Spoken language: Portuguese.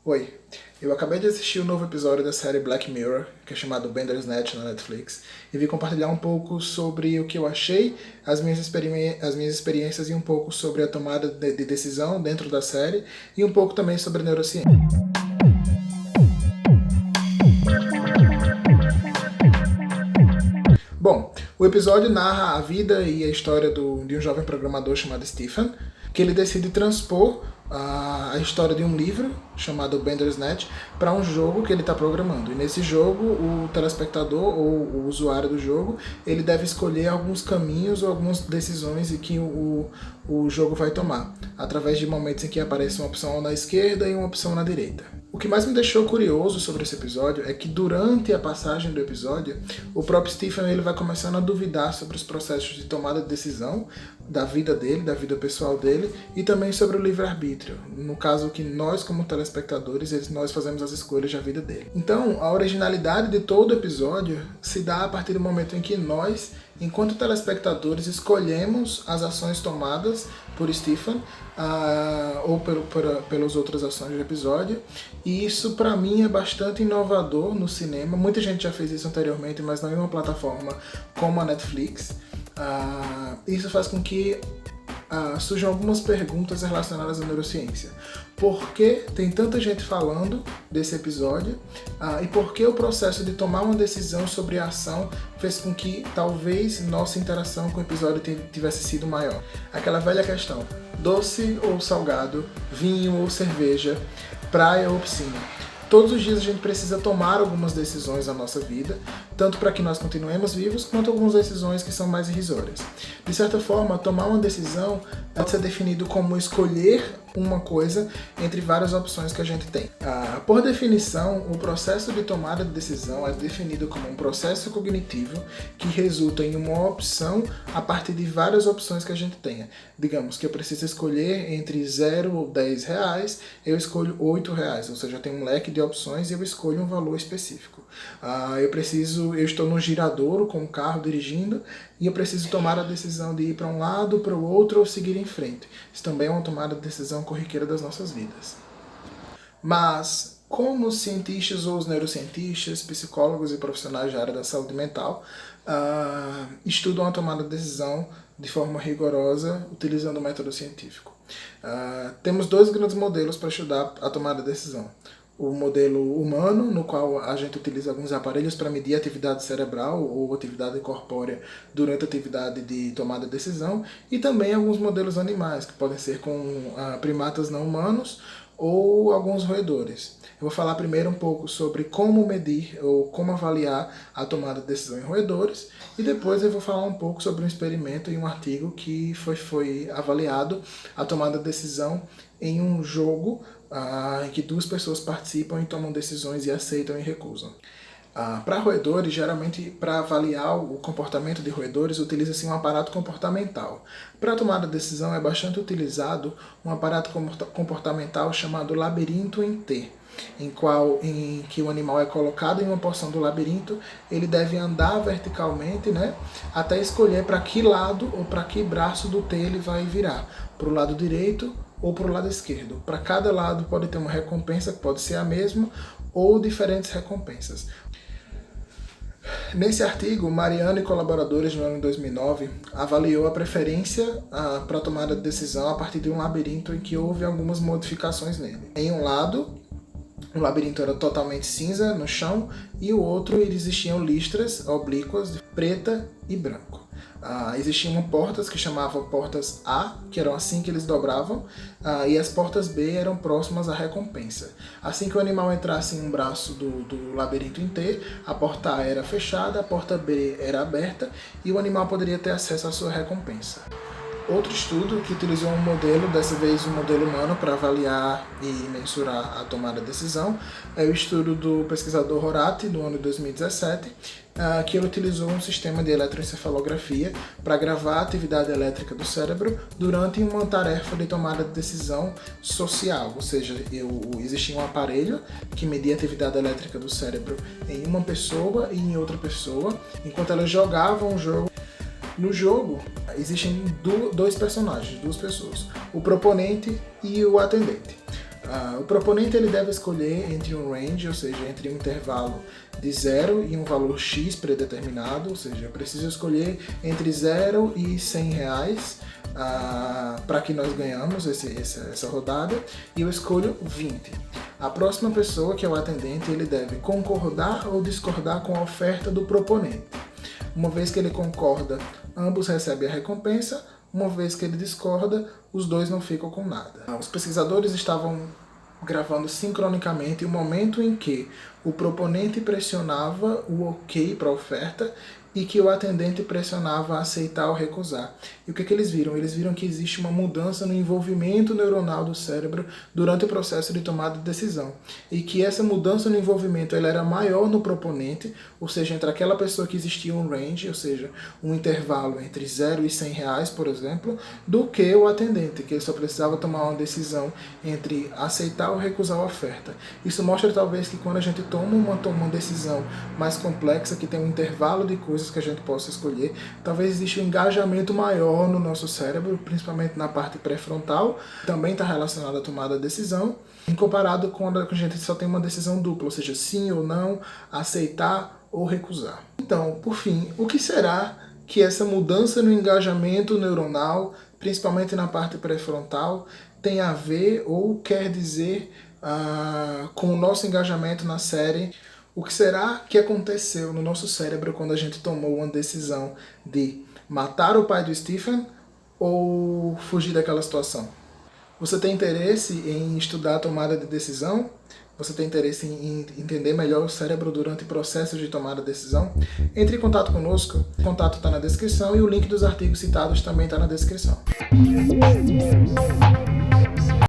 Oi, eu acabei de assistir o novo episódio da série Black Mirror, que é chamado Bandersnatch na Netflix, e vim compartilhar um pouco sobre o que eu achei, as minhas experiências e um pouco sobre a tomada de decisão dentro da série, e um pouco também sobre a neurociência. Bom, o episódio narra a vida e a história de um jovem programador chamado Stephen, que ele decide transpor a história de um livro chamado Bandersnatch para um jogo que ele está programando. E nesse jogo, o telespectador ou o usuário do jogo, ele deve escolher alguns caminhos ou algumas decisões que o jogo vai tomar, através de momentos em que aparece uma opção na esquerda e uma opção na direita. O que mais me deixou curioso sobre esse episódio é que durante a passagem do episódio, o próprio Stephen ele vai começando a duvidar sobre os processos de tomada de decisão da vida dele, da vida pessoal dele, e também sobre o livre-arbítrio. No caso que nós, como telespectadores, nós fazemos as escolhas da vida dele. Então, a originalidade de todo o episódio se dá a partir do momento em que nós, enquanto telespectadores, escolhemos as ações tomadas por Stephen ou pelas outras ações do episódio, e isso para mim é bastante inovador no cinema. Muita gente já fez isso anteriormente, mas não em uma plataforma como a Netflix. Isso faz com que surjam algumas perguntas relacionadas à neurociência. Por que tem tanta gente falando desse episódio? E por que o processo de tomar uma decisão sobre a ação fez com que talvez nossa interação com o episódio tivesse sido maior? Aquela velha questão: doce ou salgado, vinho ou cerveja, praia ou piscina. Todos os dias a gente precisa tomar algumas decisões na nossa vida, tanto para que nós continuemos vivos, quanto algumas decisões que são mais irrisórias. De certa forma, tomar uma decisão pode ser definido como escolher uma coisa entre várias opções que a gente tem. Por definição, o processo de tomada de decisão é definido como um processo cognitivo que resulta em uma opção a partir de várias opções que a gente tenha. Digamos que eu preciso escolher entre 0 ou 10 reais, eu escolho 8 reais, ou seja, eu tenho um leque de opções e eu escolho um valor específico. Eu estou no giradouro com o carro dirigindo e eu preciso tomar a decisão de ir para um lado, para o outro ou seguir em frente. Isso também é uma tomada de decisão corriqueira das nossas vidas. Mas, como os cientistas ou os neurocientistas, psicólogos e profissionais da área da saúde mental estudam a tomada de decisão de forma rigorosa, utilizando o método científico? Temos dois grandes modelos para estudar a tomada de decisão. O modelo humano, no qual a gente utiliza alguns aparelhos para medir a atividade cerebral ou atividade corpórea durante a atividade de tomada de decisão, e também alguns modelos animais, que podem ser com primatas não humanos ou alguns roedores. Eu vou falar primeiro um pouco sobre como medir ou como avaliar a tomada de decisão em roedores, e depois eu vou falar um pouco sobre um experimento e um artigo que foi avaliado a tomada de decisão em um jogo em que duas pessoas participam e tomam decisões e aceitam e recusam. Para roedores, geralmente, para avaliar o comportamento de roedores, utiliza-se um aparato comportamental. Para a tomada de decisão é bastante utilizado um aparato comportamental chamado labirinto em T, em que o animal é colocado em uma porção do labirinto, ele deve andar verticalmente, até escolher para que lado ou para que braço do T ele vai virar, para o lado direito ou para o lado esquerdo. Para cada lado pode ter uma recompensa que pode ser a mesma ou diferentes recompensas. Nesse artigo, Mariano e colaboradores no ano de 2009 avaliou a preferência para a tomada de decisão a partir de um labirinto em que houve algumas modificações nele. Em um lado, o labirinto era totalmente cinza no chão, e o outro existiam listras oblíquas de preta e branco. Existiam portas que chamavam portas A, que eram assim que eles dobravam, e as portas B eram próximas à recompensa. Assim que o animal entrasse em um braço do labirinto em T, a porta A era fechada, a porta B era aberta, e o animal poderia ter acesso à sua recompensa. Outro estudo que utilizou um modelo, dessa vez um modelo humano, para avaliar e mensurar a tomada de decisão, é o estudo do pesquisador Horati, no ano de 2017, que ele utilizou um sistema de eletroencefalografia para gravar a atividade elétrica do cérebro durante uma tarefa de tomada de decisão social, ou seja, existia um aparelho que media a atividade elétrica do cérebro em uma pessoa e em outra pessoa, enquanto elas jogavam o jogo. No jogo, existem dois personagens, duas pessoas, o proponente e o atendente. O proponente ele deve escolher entre um range, ou seja, entre um intervalo de 0 e um valor X predeterminado, ou seja, eu preciso escolher entre 0 e 100 reais para que nós ganhamos essa rodada, e eu escolho 20. A próxima pessoa, que é o atendente, ele deve concordar ou discordar com a oferta do proponente. Uma vez que ele concorda, ambos recebem a recompensa. Uma vez que ele discorda, os dois não ficam com nada. Os pesquisadores estavam gravando sincronicamente o momento em que o proponente pressionava o OK para a oferta e que o atendente pressionava aceitar ou recusar. E o que eles viram? Eles viram que existe uma mudança no envolvimento neuronal do cérebro durante o processo de tomada de decisão. E que essa mudança no envolvimento ela era maior no proponente, ou seja, entre aquela pessoa que existia um range, ou seja, um intervalo entre 0 e 100 reais, por exemplo, do que o atendente, que ele só precisava tomar uma decisão entre aceitar ou recusar a oferta. Isso mostra talvez que quando a gente toma uma decisão mais complexa, que tem um intervalo de coisas que a gente possa escolher, talvez exista um engajamento maior no nosso cérebro, principalmente na parte pré-frontal, também está relacionado à tomada de decisão, em comparado com quando a gente só tem uma decisão dupla, ou seja, sim ou não, aceitar ou recusar. Então, por fim, o que será que essa mudança no engajamento neuronal, principalmente na parte pré-frontal, tem a ver ou quer dizer com o nosso engajamento na série? O que será que aconteceu no nosso cérebro quando a gente tomou uma decisão de matar o pai do Stephen ou fugir daquela situação? Você tem interesse em estudar a tomada de decisão? Você tem interesse em entender melhor o cérebro durante processos de tomada de decisão? Entre em contato conosco, o contato está na descrição e o link dos artigos citados também está na descrição.